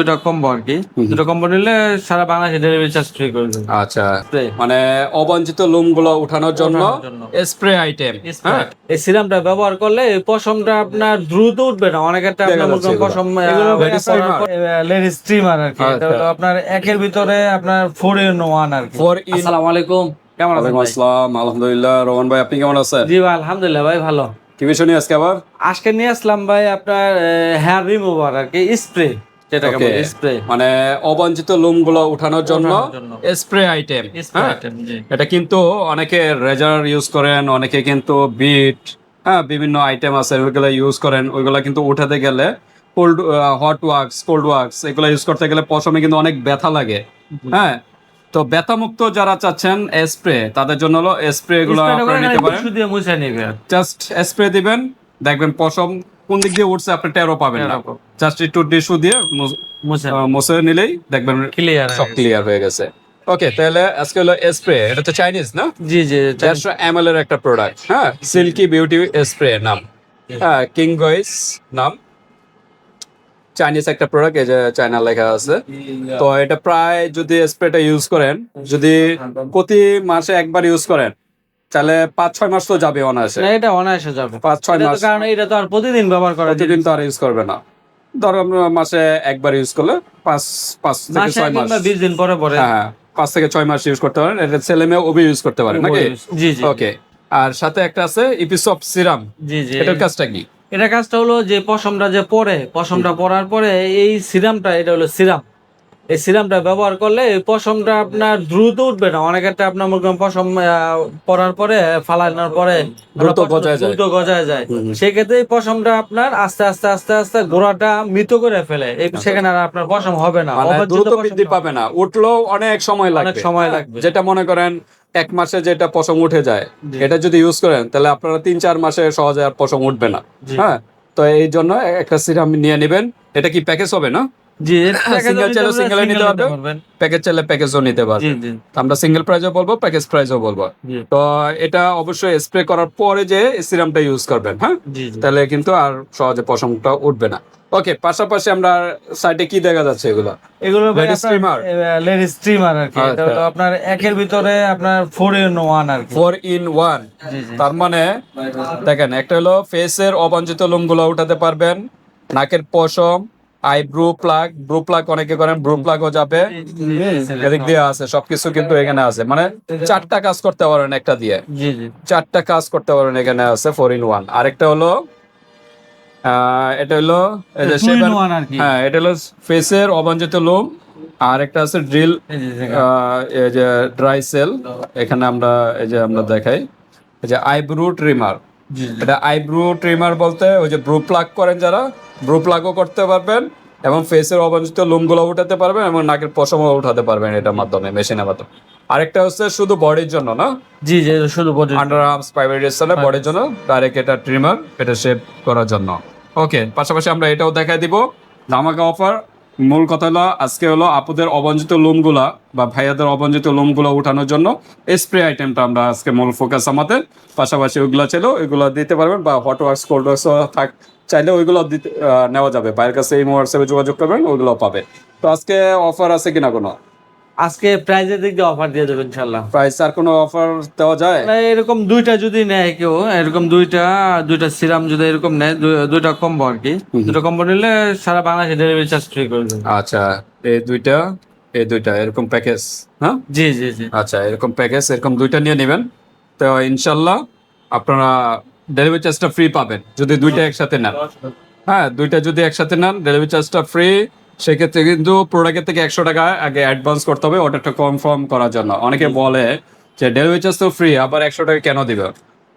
দুটা কম্বো আর কি। দুটো কম্বো নিলে সারা বাংলাদেশে ডেলিভারি চার্জ ফ্রি করে দেবে। আচ্ছা, Spray। মানে অবাঞ্ছিত লোমগুলো উঠানোর জন্য ওঠানোর জন্য। Spray item. হ্যাঁ, এই সিরামটা ব্যবহার করলে এই পশমটা আপনার দ্রুত উঠবে না। অনেকেরটা দেখা আপনার যাচ্ছে এগুলো। পশম Ladies trimmer? লেডিস স্ট্রিমার আর কি। এটা আচ্ছা। হলো আপনার একের ভিতরে আপনার 4 in 1 আর কি। 4 in আসসালামু আলাইকুম, কেমন আছেন ওয়ালাইকুম ভাই? আসসালাম, আলহামদুলিল্লাহ। রোহন ভাই, আপনি কেমন আছেন? জি ভাই, আলহামদুলিল্লাহ ভাই, ভালো। কি বিষয় নিয়ে আজকে আবার? আজকে নিয়ে আসলাম ভাই আপনার হেয়ার রিমুভার আর কি, স্প্রে, যেটাকে Okay, বলে স্প্রে। মানে অবাঞ্ছিত লোমগুলো উঠানোর জন্য ওঠানোর জন্য। Spray item. স্প্রে আইটেম, জি। এটা কিন্তু অনেকে রেজার ইউজ করেন, অনেকে কিন্তু বিট, হ্যাঁ, বিভিন্ন আইটেম আছে ওইগুলো ইউজ করেন। ওইগুলো কিন্তু উঠাতে গেলে cold hot wax, cold wax এগুলো ইউজ করতে গেলে পশমে কিন্তু অনেক ব্যথা লাগে। হ্যাঁ, তো ব্যথা মুক্ত যারা চাচ্ছেন স্প্রে, তাদের জন্য হলো স্প্রে গুলো আপনারা নিতে পারেন। টিস্যু দিয়ে মুছে নিবে। জাস্ট স্প্রে দিবেন, দেখবেন পশম কোন দিক দিয়ে উঠছে আপনি টেরও পাবেন না। জাস্ট একটু টিস্যু দিয়ে মুছে নিলেই দেখবেন ক্লিয়ার সব ক্লিয়ার হয়ে গেছে। ওকে, তাহলে আজকে হলো স্প্রে। এটা তো চাইনিজ না? জি জি। 150 ml এর একটা প্রোডাক্ট। হ্যাঁ, সিল্কি বিউটি স্প্রে নাম। হ্যাঁ, কিং গয়েস নাম। চাইনিজ একটা প্রোডাক্ট, এই যে চায়না লেখা আছে। তো এটা প্রায় যদি স্প্রেটা ইউজ করেন, যদি প্রতি মাসে একবার ইউজ করেন, তাহলে 5-6 মাস তো যাবে অনায়াসে। না, এটা অনায়াসে যাবে। 5-6 এটা তো মাস। কারণ এটা তো আর প্রতিদিন ব্যবহার করা যায়। প্রতিদিন তো আর ইউজ করবে না। ধরো আমরা মাসে একবার ইউজ করলে 5 থেকে মাসে 6 মাস। কিংবা 20 দিন পরে পরে। হ্যাঁ, 5 থেকে 6 মাস ইউজ করতে পারেন। এটা ছেলে মেয়ে ওবি ইউজ করতে পারেন নাকি? জি জি। ওকে, আর সাথে একটা আছে ইপিসপ সিরাম। জি জি। এটার কাজটা কি? এটা কাজটা হলো যে পশমটা যে পরে, পশমটা পরার পরে এই সিরামটা, এটা হলো সিরাম। এই সিরামটা ব্যবহার করলে এই পশমটা আপনার দ্রুত উঠবে না। অনেকেরটা আপনার মনে করেন পশম পরার পরে ফালানোর পরে দ্রুত গজায় যায়। দ্রুত গজায় যায়। সেক্ষেত্রে এই পশমটা আপনার আস্তে আস্তে আস্তে আস্তে গোড়াটা মৃত করে ফেলে। এই সেখানে আর আপনার পশম হবে না। মানে অবাঞ্ছিত দ্রুত পশম বৃদ্ধি পাবে না, উঠলেও অনেক সময় লাগবে। অনেক সময় লাগবে। যেটা মনে করেন 1 মাসে যেটা পশম উঠে যায়, এটা যদি ইউজ করেন তাহলে আপনারা 3-4 মাসে সহজে আর পশম উঠবে না। হ্যাঁ, তো এই জন্য একটা সিরাম নিয়ে নেবেন। এটা কি প্যাকেজ হবে না? জি, সিঙ্গেল চাইলে সিঙ্গেল নিতে পারবেন, প্যাকেজ চাইলে প্যাকেজও নিতে জি পারবেন। জি আমরা সিঙ্গেল প্রাইসও বলবো, প্যাকেজ প্রাইসও বলবো। জি তো এটা অবশ্যই স্প্রে করার পরে যে সিরামটা ইউজ করবেন, হ্যাঁ, জি জি। তাহলে কিন্তু আর সহজে পশমটা উঠবে না। ওকে, পাশাপাশি আমরা সাইডে কি দেখা যাচ্ছে এগুলো? এগুলো Ladies trimmer? লেডিস স্ট্রিমার আর কি। এটা আচ্ছা। হলো আপনার একের ভিতরে আপনার 4 in 1 আর কি। 4 in 1। জি জি। তার মানে দেখেন, একটা হলো ফেসের অবাঞ্ছিত লোমগুলো উঠাতে পারবেন, নাকের পশম, আইব্রু প্লাগ অনেকে করেন, ব্রু প্লাগও যাবে। এদিক দিয়ে আছে, সবকিছু কিন্তু এখানে আছে। মানে 4টা কাজ করতে পারেন একটা দিয়ে। জি জি। 4টা কাজ করতে পারেন এখানে আছে 4 in 1। আরেকটা হলো এটা হলো এই যে 2 in 1 আর কি। হ্যাঁ, এটা হলো ফেসের অবাঞ্ছিত লোম। আর একটা আছে ড্রিল, এই যে এই যে ড্রাই সেল। এখানে আমরা এই যে আমরা দেখাই, এই যে আইব্রু ট্রিমার। জি জি। এটা আইব্রু ট্রিমার বলতে ওই যে ব্রু প্লাগ করেন যারা, ব্রু প্লাগও করতে পারবেন এবং ফেসের অবাঞ্ছিত লোমগুলো উঠাতে পারবেন এবং নাকের পশমও উঠাতে পারবেন এটার মাধ্যমে, মেশিনের মাধ্যমে। আরেকটা হচ্ছে শুধু বডির জন্য না, জি জি, এটা শুধু বডি। আন্ডার আর্মস, প্রাইভেট রেস্টলে বডির জন্য ডাইরেক্ট এটা ট্রিমার, এটা শেপ করার জন্য। ওকে, পাশাপাশি আমরা এটাও দেখাই দিব ধামাকা অফার। মূল কথা হলো আজকে হলো আপুদের অবাঞ্ছিত লোমগুলা বা ভাইয়াদের অবাঞ্ছিত লোমগুলা উঠানোর জন্য স্প্রে আইটেমটা আমরা আজকে মূল ফোকাস আমাদের। পাশাপাশি ওইগুলো চাইলেও ওইগুলো দিতে পারবেন, বা হট ওয়াক্স, কোল্ড ওয়াক্স থাক চাইলে ওইগুলো দিতে নেওয়া যাবে। বাইরের কাছে এই হোয়াটসঅ্যাপে যোগাযোগ করবেন, ওইগুলো পাবে। তো আজকে অফার আছে কিনা কোনো? আজকে প্রাইজের দিক দিয়ে অফার দিয়ে দেবেন ইনশাআল্লাহ। প্রাইস আর কোনো অফার দেওয়া যায়? না, এরকম দুইটা যদি নেয় কেউ, এরকম দুইটা সিরাম যদি এরকম নেয়, দুইটা কম্বো আর কি। দুটো কম্বো নিলে সারা বাংলাদেশে ডেলিভারি চার্জ ফ্রি করে দেবে। আচ্ছা, এই দুইটা এরকম প্যাকেজ। হ্যাঁ, জি জি জি। আচ্ছা, এরকম প্যাকেজ এরকম দুইটা নিয়ে নেবেন। তো ইনশাল্লাহ আপনারা ডেলিভারি চার্জটা ফ্রি পাবেন যদি দুইটা একসাথে নেন। হ্যাঁ, দুইটা যদি একসাথে নেন ডেলিভারি চার্জটা ফ্রি। সেক্ষেত্রে কিন্তু প্রোডাক্টের থেকে 100 টাকা আগে অ্যাডভান্স করতে হবে অর্ডারটা কনফার্ম করার জন্য। অনেকে বলে যে ডেলিভারি চার্জ তো ফ্রি, আবার 100 টাকা কেন দিবে?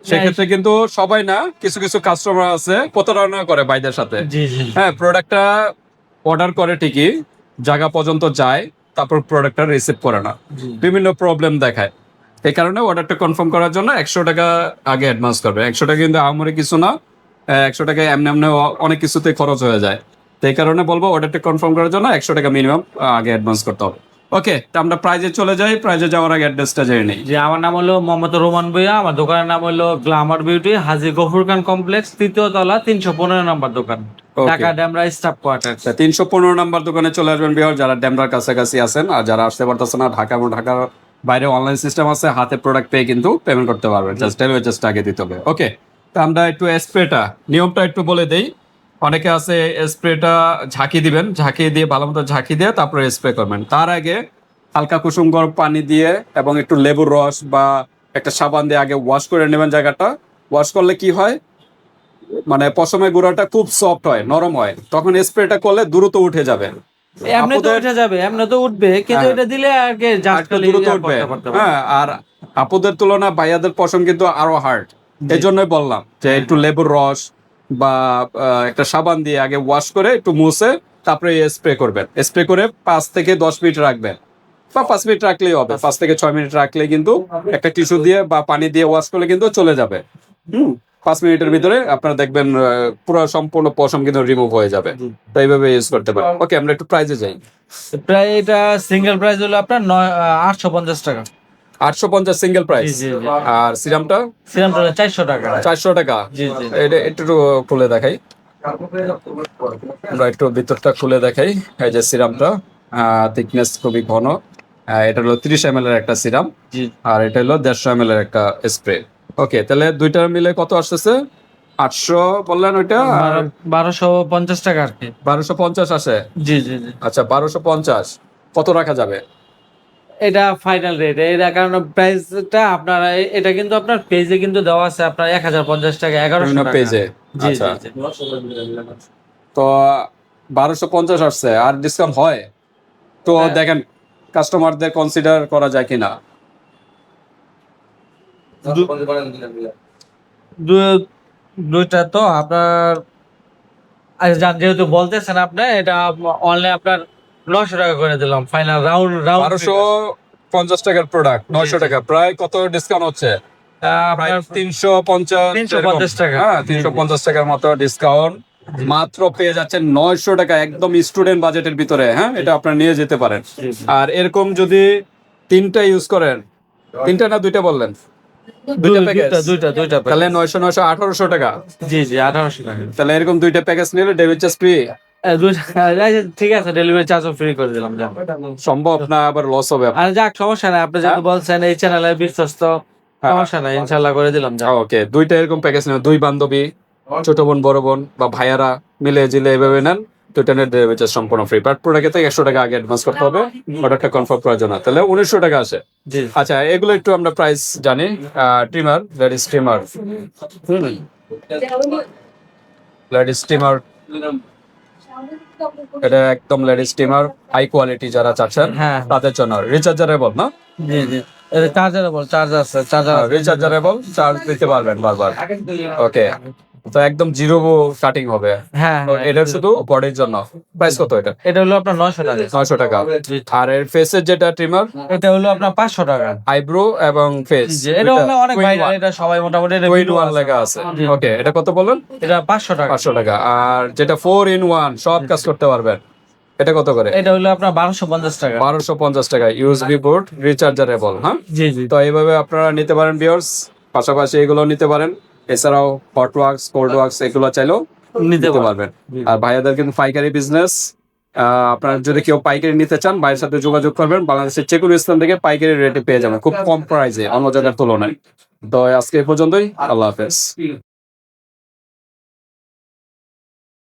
সেক্ষেত্রে কিন্তু সবাই না, কিছু কিছু কাস্টমার আছে প্রতারণা করে ভাইদের সাথে। জি জি। হ্যাঁ, প্রোডাক্টটা অর্ডার করে ঠিকই, জায়গা পর্যন্ত যায়, তারপর প্রোডাক্টটা রিসিভ করে না, বিভিন্ন প্রবলেম দেখায়। এই কারণে অর্ডারটা কনফার্ম করার জন্য 100 টাকা আগে অ্যাডভান্স করবে। 100 টাকা কিন্তু আমারে কিছু না, 100 টাকা এমনি এমনি অনেক কিছুতে খরচ হয়ে যায়। তো এই কারণে বলবো অর্ডারটা কনফার্ম করার জন্য 100 টাকা মিনিমাম আগে অ্যাডভান্স করতে হবে। ওকে, তো আমরা প্রাইজে চলে যাই। প্রাইজে যাওয়ার আগে অ্যাড্রেসটা জেনে নিই। যে আমার নাম হলো মোহাম্মদ রোমান ভুঁইয়া, আমার দোকানের নাম হলো গ্ল্যামার বিউটি, হাজী গফুর খান কমপ্লেক্স, 3য় তলা, 315 নম্বর দোকান, Okay. Dhaka Demra staff quarter. 315 number দোকানে চলে আসবেন বিহার, যারা ডেমরার কাছাকাছি আছেন। আর যারা আসতে পারতেছেন না, ঢাকা এবং ঢাকার বাইরে অনলাইন সিস্টেম আছে, হাতে প্রোডাক্ট পেয়ে কিন্তু পেমেন্ট করতে পারবেন। জাস্ট ডেলিভারি চার্জটা আগে দিতে হবে। ওকে, তো আমরা একটু স্প্রেটা নিয়মটা একটু বলে দেই। অনেকে আছে স্প্রেটা ঝাঁকি দিবেন, ঝাঁকি দিয়ে ভালো মতো ঝাঁকি দিয়ে তারপরে স্প্রে করবেন। তার আগে হালকা কুসুম গরম পানি দিয়ে এবং একটু লেবুর রস বা একটা সাবান দিয়ে আগে ওয়াশ করে নেবেন জায়গাটা। ওয়াশ করলে কি হয়, মানে পশমের গুঁড়াটা খুব সফট হয়, নরম হয়, তখন স্প্রেটা করলে দ্রুত উঠে যাবে। এমনি তো আপুদের- উঠে যাবে, এমনি তো উঠবে, কিন্তু হ্যাঁ। এটা দিলে আর কি জাস্ট আরেকটু দ্রুত উঠবে। হ্যাঁ, আর আপুদের তুলনা ভাইয়াদের পশম কিন্তু আরো হার্ড। এই জন্যই বললাম যে একটু লেবুর রস বা একটা সাবান দিয়ে আগে ওয়াশ করে একটু মুছে তারপরে স্প্রে করবেন। স্প্রে করে 5 থেকে 10 মিনিট রাখবেন, বা 5 মিনিট রাখলেই হবে। 5 থেকে 6 মিনিট রাখলে কিন্তু একটা টিস্যু দিয়ে বা পানি দিয়ে ওয়াশ করলে কিন্তু চলে যাবে। 5 মিনিটের ভিতরে আপনারা দেখবেন পুরো সম্পূর্ণ পশম কিন্তু রিমুভ হয়ে যাবে। তো এইভাবে ইউজ করতে পারেন। ওকে, আমরা একটু প্রাইজে যাই। প্রায় এটা সিঙ্গেল প্রাইস হলো আপনার 850 টাকা। 850 সিঙ্গেল প্রাইস। জি, জি, জি। আর সিরামটা সিরামটা 400 টাকা। 400 টাকা। জি, জি। এটা একটু খুলে দেখাই, আমরা একটু ভিতরটা খুলে দেখাই। এই যে সিরামটা, থিকনেস খুবই ঘন। এটা হলো 30 ml এর একটা সিরাম, জি। আর এটা হলো 150 ml এর একটা স্প্রে। ওকে, তাহলে দুইটা মিলে কত আসতেছে? 800 বললেন ওইটা, আর 1250 টাকা আর কি। 1250 আসে। জি, জি, জি। আচ্ছা, 1250 কত রাখা যাবে? এটা ফাইনাল রেট, এটা কারণ প্রাইসটা আপনার এটা কিন্তু আপনার পেজে কিন্তু দেওয়া আছে আপনার 1050 টাকা, 1100 বিভিন্ন টাকা। পেজে। জি, আচ্ছা, জি, জি। তো 1250 আসছে, আর ডিসকাউন্ট হয়? তো হ্যাঁ। দেখেন কাস্টমারদের কনসিডার করা যায় কিনা। দু- দুইটা তো আপনার জান, যেহেতু বলতেছেন আপনি, এটা অনলাইন আপনার 900 টাকা করে দিলাম, ফাইনাল রাউন্ড রাউন্ড 1250 টাকার প্রোডাক্ট 900 টাকা, প্রায় কত ডিসকাউন্ট হচ্ছে? প্রায় 350 350 টাকা। হ্যাঁ, 350 টাকার মতো ডিসকাউন্ট মাত্র পেয়ে যাচ্ছেন 900 টাকা, একদম স্টুডেন্ট বাজেটের ভিতরে। হ্যাঁ, এটা আপনারা নিয়ে যেতে পারেন। জি, জি। আর এরকম যদি 3টা ইউজ করেন, 3টা না 2টা বললেন? 2টা প্যাকেজ, দুইটা তাহলে 900 900 1800 টাকা। জি, জি, 1800 টাকা। তাহলে এরকম 2টা প্যাকেজ নিলে ডেবিট চার্জ ফ্রি। ঠিক আছে, ডেলিভারি চার্জও ফ্রি করে দিলাম, যান। সম্ভব না, আবার লস হবে আপনার। আর যাক, সমস্যা নাই, আপনি যেহেতু বলছেন এই চ্যানেলের বিশ্বস্ত, সমস্যা নাই, ইনশাল্লাহ করে দিলাম, যান। ওকে, 2টা এরকম প্যাকেজ নেন, 2 বান্ধবী, ছোট বোন, বড় বোন বা ভাইয়ারা মিলে জিলে এভাবে নেন, 2টা নেট ডেলিভারি চার্জ সম্পূর্ণ ফ্রি। বাট প্রোডাক্টে থেকে 100 টাকা আগে অ্যাডভান্স করতে হবে, অর্ডারটা কনফার্ম করার জন্য। তাহলে 1900 টাকা আসে। জি। আচ্ছা, এগুলো একটু আমরা প্রাইস জানি। Trimmer, ladies trimmer, ladies trimmer, এটা একদম লেডিস ট্রিমার, হাই কোয়ালিটি যারা চাচ্ছেন হ্যাঁ। তাদের জন্য। রিচার্জারেবল না? জি, জি। এটা চার্জারেবল, চার্জার আছে, চার্জার আছে। রিচার্জারেবল, চার্জ দিতে পারবেন বারবার। ওকে, তো একদম জিরো কাটিং হবে। হ্যাঁ, তো হ্যাঁ। এটা শুধু বডির জন্য। প্রাইস কত এটা? এটা হলো আপনার 900 টাকা। 900 টাকা। জি। আর এর ফেসের যেটা ট্রিমার, এটা হলো আপনার 500 টাকা। আইব্রো এবং ফেস, জি, এটা হলো অনেক ভাইরাল, এটা সবাই মোটামুটি এটা টুইন video ওয়ান আছে। লেখা আছে। জি। ওকে, এটা কত বললেন? এটা 500 টাকা। 500 টাকা। আর যেটা 4 in 1 সব কাজ করতে পারবেন, এটা কত করে? এটা হলো আপনার 1250 টাকা। 1250 টাকা। USB port, rechargeable. হ্যাঁ, জি, জি। তো এইভাবে আপনারা নিতে পারেন ভিউয়ার্স। পাশাপাশি এগুলো নিতে পারেন, এছাড়াও হট ওয়াক্স, কোল্ড ওয়াক্স এগুলো চাইলেও নিতে নিতে পারবেন। আর ভাইয়াদের কিন্তু পাইকারি বিজনেস। আপনারা যদি কেউ পাইকারি নিতে চান, ভাইয়ের সাথে যোগাযোগ করবেন। বাংলাদেশের যে কোনো স্থান থেকে পাইকারি রেটে পেয়ে যাবেন, খুব কম প্রাইসে অন্য জায়গার তুলনায়। তো আজকে এই পর্যন্তই, আল্লাহ হাফেজ।